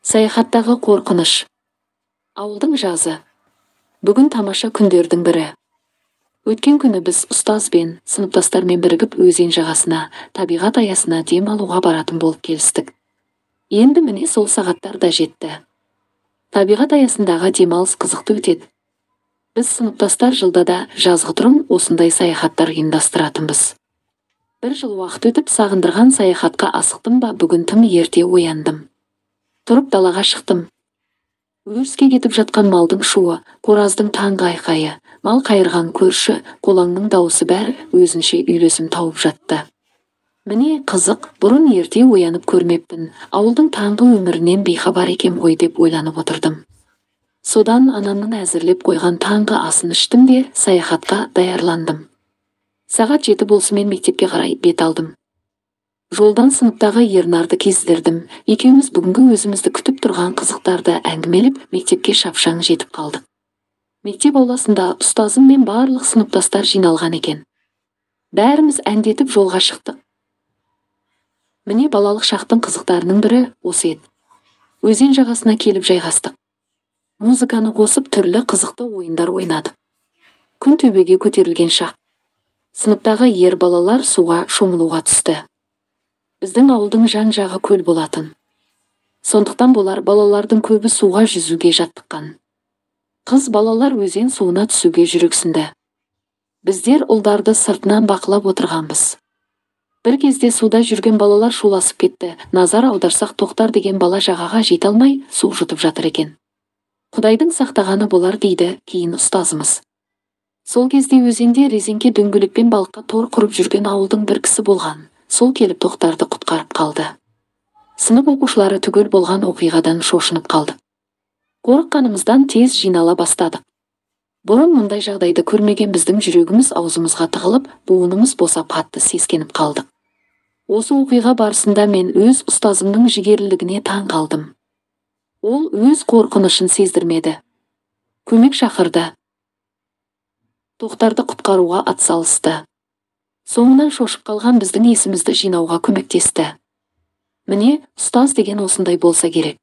Саяхаттағы қорқыныш. Ауылдың жазы. Бүгін тамаша күндердің бірі. Өткен күні біз ұстазбен, сыныптастармен бірігіп өзен жағасына, табиғат аясына дем алуға баратын болып келістік. Енді міне сол сағаттар да жетті. Табиғат аясындағы демалыс қызықты өтеді. Біз сыныптастар жылда да жазғытұрым осындай саяхаттар ұйымдастыратынбыз. Бір жыл уақыт өтіп сағындырған саяхатқа асықтым ба, бүгін тым ерте ояндым. Тұрып далаға шықтым. Өріске кетіп жатқан малдың шуы, қораздың таңғы айқайы, мал қайырған көрші, қолаңның дауысы бәрі өзінше үйлесім тауып жатты. Міне қызық, бұрын ерте оянып көрмеппін, ауылдың таңғы өмірінен бейхабар екем ғой деп ойланып отырдым. Содан анамның әзірлеп қойған таңғы асын іштім де саяхатқа даярландым. Сағат 7 болысымен мектепке қарай бет алдым. Жолдан сыныптағы Ернарды кездердім. Екеуміз бүгінгі өзімізді күтіп тұрған қызықтарды әңгімелеп, мектепке шапшаң жетіп қалдық. Мектеп ауласында ұстазым мен барлық сыныптастар жиналған екен. Бәріміз әндетіп жолға шықтық. Міне балалық шақтың қызықтарының бірі осы еді. Өзен жағасына келіп жайғастық. Музыканы қосып түрлі қызықты ойындар ойнадық. Күн төбеге көтерілген шақ. Сыныптағы ер балалар суға шомылуға түсті. Біздің ауылдың жан-жағы көл болатын. Сондықтан болар балалардың көбі суға жүзуге жаттыққан. Қыз балалар өзен суына түсуге жүрексінді. Біздер ұлдарды сыртынан бақылап отырғанбыз. Бір кезде суда жүрген балалар шуласып кетті. Назар аударсақ Тоқтар деген бала жағаға жете алмай су жұтып жатыр екен. Құдайдың сақтағаны болар дейді кейін ұстазымыз. Сол кезде өзенде резеңке дөңгелекпен балыққа тор құрып жүрген ауылдың бір кісі болған. Сол келіп Тоқтарды құтқарып қалды. Сынып оқушылары түгел болған оқиғадан шошынып қалды. Қорыққанымыздан тез жинала бастадық. Бұрын мұндай жағдайды көрмеген біздің жүрегіміз аузымызға тығылып, буынымыз босап қатты сескеніп қалдық. Осы оқиға барысында мен өз ұстазымның жігерлілігіне таң қалдым. Ол өз қорқынышын сездірмеді. Көмек шақырды. Тоқтарды құтқаруға атсалысты. Соңынан шошып қалған біздің есімізді жинауға көмектесті. Міне, ұстаз деген осындай болса керек.